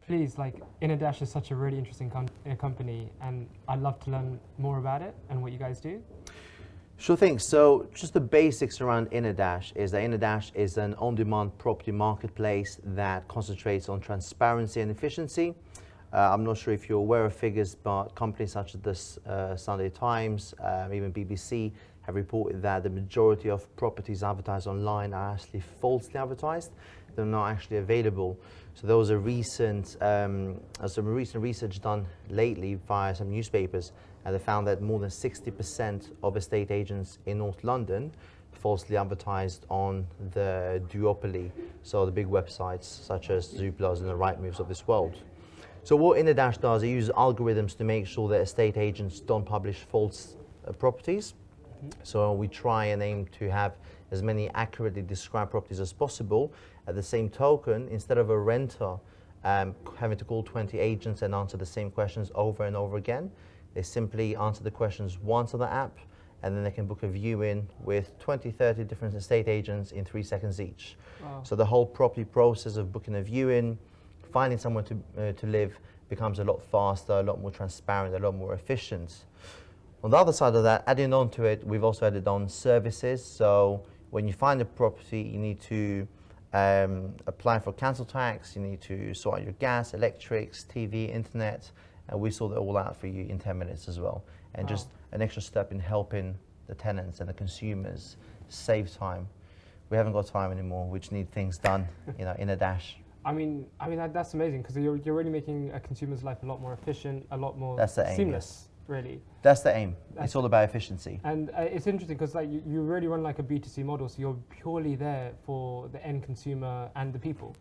please, like Inadash is such a really interesting company, and I'd love to learn more about it and what you guys do. Sure thing. So just the basics around Inadash is that Inadash is an on-demand property marketplace that concentrates on transparency and efficiency. I'm not sure if you're aware of figures, but companies such as the Sunday Times, even BBC, have reported that the majority of properties advertised online are actually falsely advertised. They're not actually available. So there was some recent research done lately via some newspapers, and they found that more than 60% of estate agents in North London falsely advertised on the duopoly, so the big websites such as Zooplas and the Rightmoves of this world. So what Inadash does, it uses algorithms to make sure that estate agents don't publish false properties. So we try and aim to have as many accurately described properties as possible. At the same token, instead of a renter having to call 20 agents and answer the same questions over and over again, they simply answer the questions once on the app, and then they can book a viewing with 20, 30 different estate agents in 3 seconds each. Wow. So the whole property process of booking a viewing, finding someone to live becomes a lot faster, a lot more transparent, a lot more efficient. On the other side of that, adding on to it, we've also added on services. So when you find a property, you need to apply for council tax, you need to sort out your gas, electrics, TV, internet, and we sort it all out for you in 10 minutes as well. And Wow. just an extra step in helping the tenants and the consumers save time. We haven't got time anymore. We just need things done, in a dash. I mean that's amazing, because you're really making a consumer's life a lot more efficient, a lot more That's the aim, seamless, really. That's the aim. It's all about efficiency. And it's interesting because like you really run like a B2C model, so you're purely there for the end consumer and the people,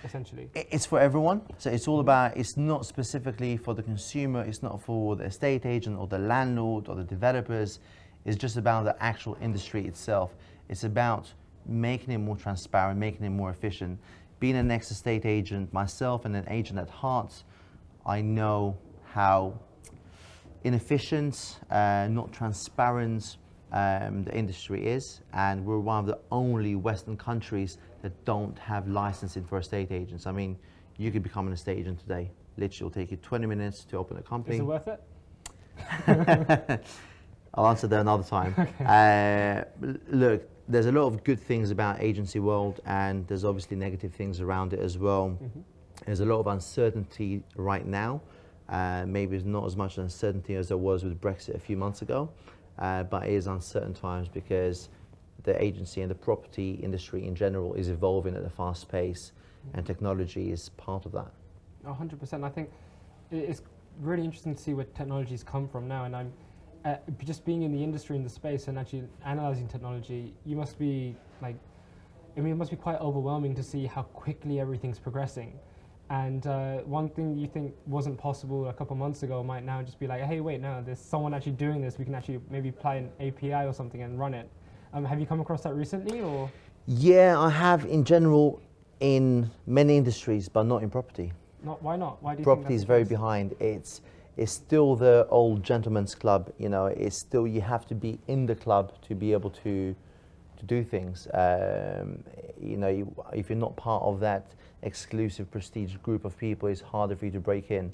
essentially. It's for everyone. So it's all about, it's not specifically for the consumer, it's not for the estate agent or the landlord or the developers. It's just about the actual industry itself. It's about making it more transparent, making it more efficient. Being an ex-estate agent myself and an agent at heart, I know how inefficient, not transparent the industry is, and we're one of the only Western countries that don't have licensing for estate agents. I mean, you could become an estate agent today. Literally, it'll take you 20 minutes to open a company. Is it worth it? I'll answer that another time. Okay. Look, there's a lot of good things about agency world, and there's obviously negative things around it as well. Mm-hmm. There's a lot of uncertainty right now. Maybe it's not as much uncertainty as there was with Brexit a few months ago, but it is uncertain times because the agency and the property industry in general is evolving at a fast pace, and technology is part of that. 100%. I think it's really interesting to see where technology's come from now, and I'm just being in the industry, in the space, and actually analyzing technology. You must be like, it must be quite overwhelming to see how quickly everything's progressing. And one thing you think wasn't possible a couple months ago might now just be like, hey, wait, no, there's someone actually doing this. We can actually maybe apply an API or something and run it. Have you come across that recently, or? Yeah, I have in general in many industries, but not in property. Why not? Why do you Property think is that's very the case? behind. It's still the old gentleman's club. It's still, you have to be in the club to be able to do things. If you're not part of that exclusive prestige group of people, it's harder for you to break in.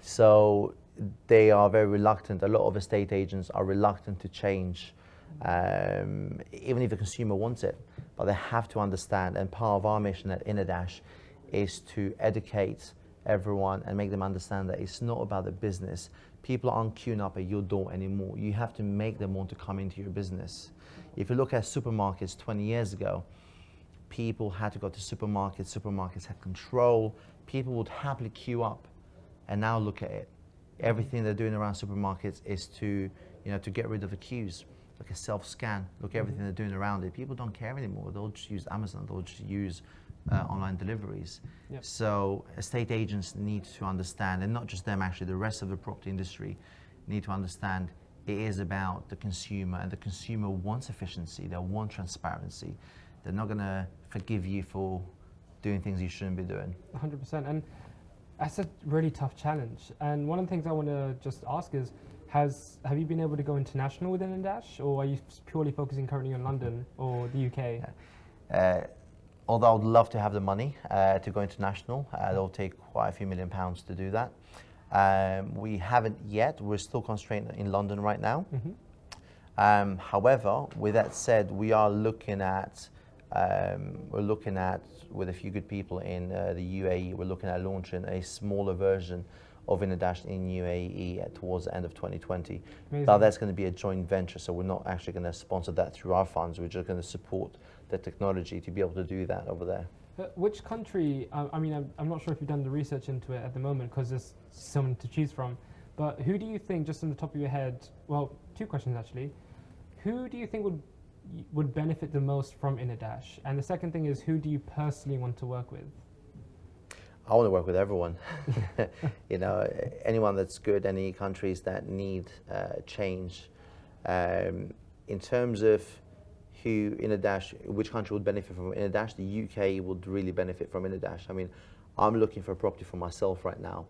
So they are very reluctant. A lot of estate agents are reluctant to change, even if the consumer wants it. But they have to understand, and part of our mission at Inadash is to educate everyone and make them understand that it's not about the business. People aren't queuing up at your door anymore. You have to make them want to come into your business. If you look at supermarkets 20 years ago, people had to go to supermarkets. Supermarkets had control. People would happily queue up. And now look at it. Everything they're doing around supermarkets is to get rid of the queues. Like a self-scan. Look at everything they're doing around it. People don't care anymore. They'll just use Amazon. They'll just use online deliveries. Yep. So estate agents need to understand, and not just them, actually, the rest of the property industry need to understand it is about the consumer, and the consumer wants efficiency. They want transparency. They're not going to forgive you for doing things you shouldn't be doing. 100%. And that's a really tough challenge. And one of the things I want to just ask is, have you been able to go international within Inadash, or are you purely focusing currently on London or the UK? although I'd love to have the money to go international, it'll take quite a few £1 million to do that. We haven't yet. We're still constrained in London right now. However, with that said, we are looking at, with a few good people in the UAE, we're looking at launching a smaller version of Inadash in UAE towards the end of 2020. Amazing. But that's going to be a joint venture, so we're not actually going to sponsor that through our funds. We're just going to support the technology to be able to do that over there. Which country, I mean, I'm not sure if you've done the research into it at the moment because there's so many to choose from, but who do you think, just on the top of your head, well, two questions actually, who do you think would benefit the most from Inadash? And the second thing is, who do you personally want to work with? I want to work with everyone. You know, anyone that's good, any countries that need change. In terms of who Inadash, which country would benefit from Inadash, the UK would really benefit from Inadash. I mean, I'm looking for a property for myself right now,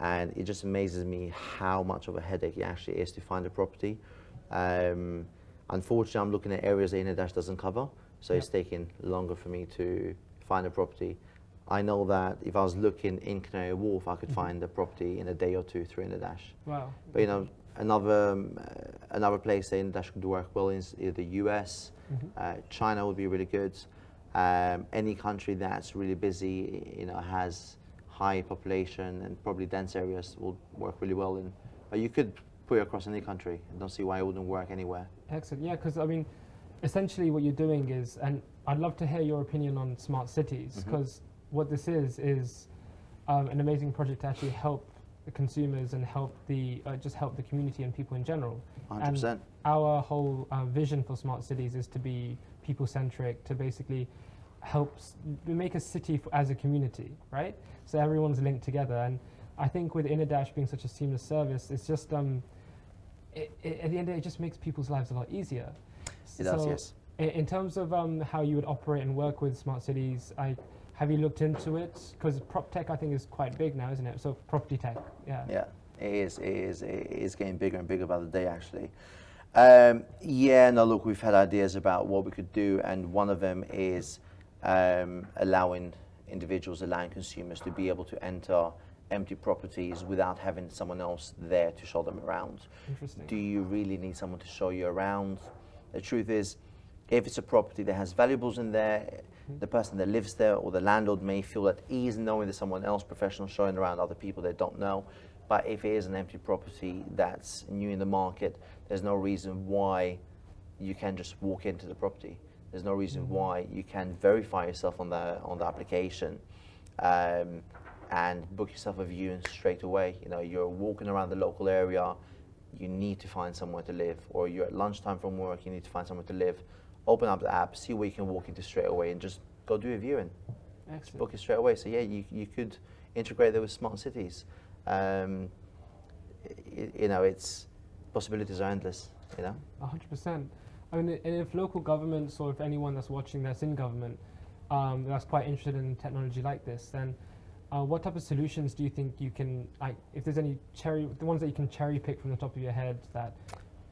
and it just amazes me how much of a headache it actually is to find a property. Unfortunately, I'm looking at areas that Inadash doesn't cover, so it's taking longer for me to find a property. I know that if I was looking in Canary Wharf, I could find a property in a day or two through Inadash. Wow. But you know, another place that Inadash could work well is the US. China would be really good. Any country that's really busy, you know, has high population and probably dense areas will work really well in. But you could put it across any country. I don't see why it wouldn't work anywhere. Excellent. Yeah, because I mean, essentially what you're doing is, and I'd love to hear your opinion on smart cities, because what this is an amazing project to actually help the consumers and help the just help the community and people in general. 100%. And our whole vision for smart cities is to be people-centric, to basically help make a city as a community, right? So everyone's linked together. And I think with Inadash being such a seamless service, it's just at the end of the day, it just makes people's lives a lot easier. It does, yes. In terms of how you would operate and work with smart cities, have you looked into it? Because prop tech, I think, is quite big now, isn't it? So property tech, yeah. Yeah, it is getting bigger and bigger by the day, actually. Yeah, no, look, we've had ideas about what we could do, and one of them is allowing consumers to be able to enter empty properties without having someone else there to show them around. Interesting. Do you really need someone to show you around? The truth is, if it's a property that has valuables in there, the person that lives there or the landlord may feel at ease knowing there's someone else professional showing around other people they don't know. But if it is an empty property that's new in the market, there's no reason why you can just walk into the property. There's no reason why you can verify yourself on the application and book yourself a viewing straight away. You know, you're walking around the local area, you need to find somewhere to live, or you're at lunchtime from work, you need to find somewhere to live. Open up the app, see where you can walk into straight away, and just go do a viewing. Just book it straight away. So yeah, you could integrate that with smart cities. You know, it's possibilities are endless. You know, 100%. I mean, and if local governments or if anyone that's watching that's in government that's quite interested in technology like this, then what type of solutions do you think you can, like, if there's any the ones that you can cherry pick from the top of your head, that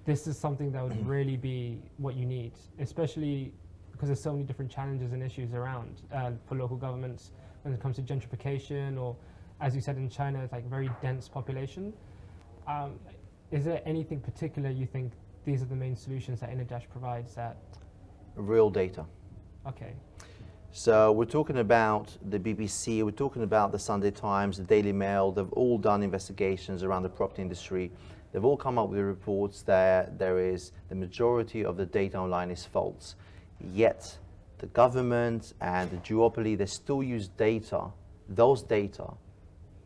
this is something that would really be what you need, especially because there's so many different challenges and issues around for local governments when it comes to gentrification, or as you said in China, it's like very dense population. Is there anything particular you think these are the main solutions that Inadash provides? That real data. Okay. So we're talking about the BBC, we're talking about the Sunday Times, the Daily Mail. They've all done investigations around the property industry. They've all come up with reports that the majority of the data online is false. Yet the government and the duopoly, they still use those data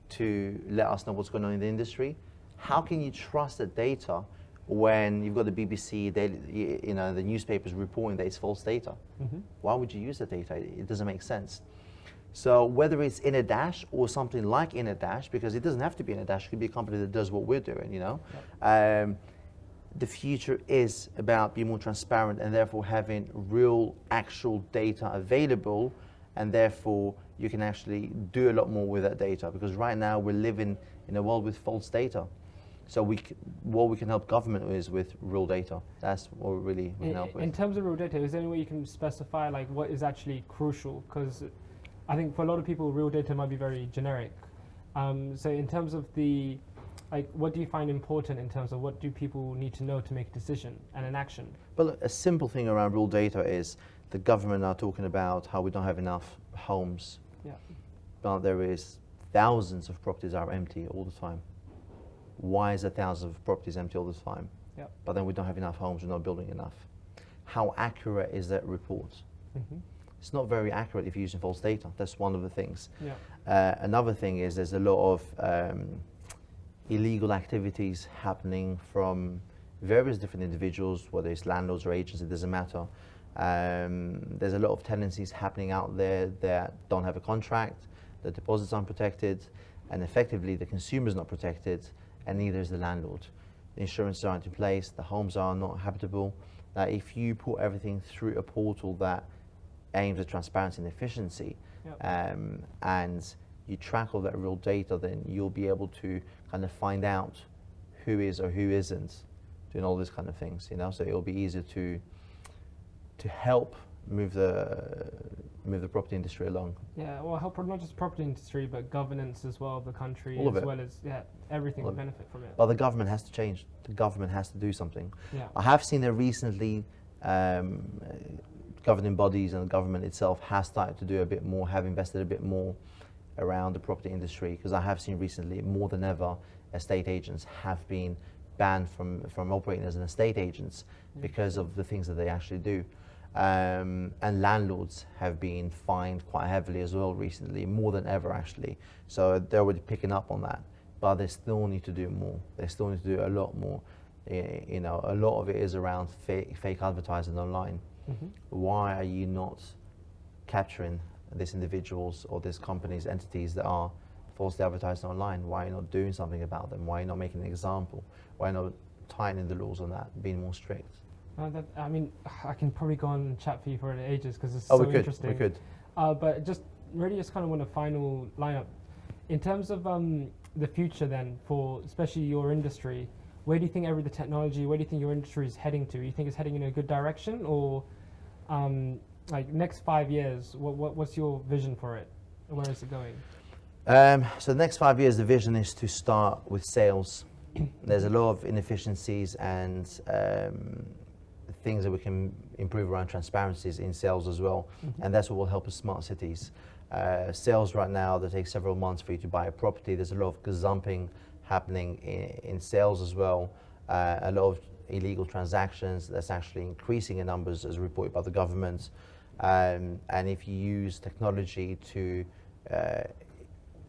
to let us know what's going on in the industry. How can you trust that data when you've got the BBC, the newspapers reporting that it's false data? Why would you use the data? It doesn't make sense. So whether it's Inadash or something like Inadash, because it doesn't have to be Inadash, it could be a company that does what we're doing, you know. Yep. The future is about being more transparent and therefore having real, actual data available, and therefore you can actually do a lot more with that data, because right now we're living in a world with false data. So what we can help government is with real data. That's what we can help with. In terms of real data, is there any way you can specify like what is actually crucial? Because I think for a lot of people, real data might be very generic. So in terms of what do you find important in terms of what do people need to know to make a decision and an action? Well, a simple thing around real data is the government are talking about how we don't have enough homes. Yeah. But there is thousands of properties are empty all the time. Why is there thousands of properties empty all the time? Yeah. But then we don't have enough homes, we're not building enough. How accurate is that report? Mm-hmm. It's not very accurate if you're using false data. That's one of the things. Yeah. Another thing is there's a lot of illegal activities happening from various different individuals, whether it's landlords or agents, it doesn't matter. There's a lot of tenancies happening out there that don't have a contract, the deposits aren't protected, and effectively the consumer's not protected, and neither is the landlord. The insurances aren't in place, the homes are not habitable. Now, if you put everything through a portal that aims at transparency and efficiency, Yep. And you track all that real data, then you'll be able to kind of find out who is or who isn't doing all these kind of things, you know. So it'll be easier to help move the property industry along. Yeah, well, help not just property industry, but governance as well of the country, All of as it. well as everything will benefit from it. But the government has to change. The government has to do something. Yeah. I have seen that recently. Governing bodies and the government itself has started to do a bit more, have invested a bit more around the property industry, because I have seen recently more than ever estate agents have been banned from operating as an estate agents because of the things that they actually do. And landlords have been fined quite heavily as well recently, more than ever actually. So they're already picking up on that, but they still need to do more. They still need to do a lot more. You know, a lot of it is around fake advertising online. Mm-hmm. Why are you not capturing these individuals or these companies, entities that are falsely advertising online? Why are you not doing something about them? Why are you not making an example? Why are you not tightening the laws on that, being more strict? I mean, I can probably go on and chat for you for ages because it's so interesting. We could. But just kind of want a final lineup. In terms of the future then, for especially your industry, where do you think the technology, where do you think your industry is heading to? You think it's heading in a good direction, or like next 5 years, what's your vision for it? Where is it going? So the next 5 years, the vision is to start with sales. There's a lot of inefficiencies and things that we can improve around transparencies in sales as well. Mm-hmm. And that's what will help us smart cities. Sales right now, that takes several months for you to buy a property. There's a lot of gazumping happening in sales as well. A lot of illegal transactions that's actually increasing in numbers as reported by the government. And if you use technology to have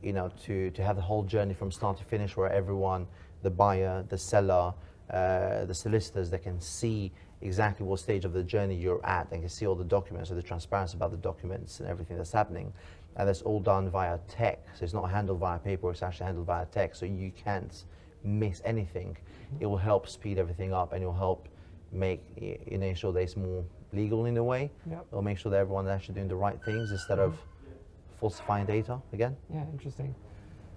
the whole journey from start to finish, where everyone, the buyer, the seller, the solicitors, they can see exactly what stage of the journey you're at and can see all the documents, so the transparency about the documents and everything that's happening. And that's all done via tech. So it's not handled via paper, it's actually handled via tech, so you can't miss anything. Mm-hmm. It will help speed everything up, and it will help make ensure that it's more legal in a way. Yep. It will make sure that everyone's actually doing the right things instead of falsifying data again. Yeah, interesting.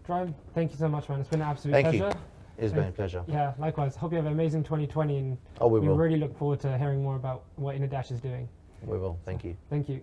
Drahim, thank you so much, man. It's been an absolute pleasure. Thank you. It's been a pleasure. Yeah, likewise. Hope you have an amazing 2020, and we will. really look forward to hearing more about what Inadash is doing. We will. Thank you. Thank you.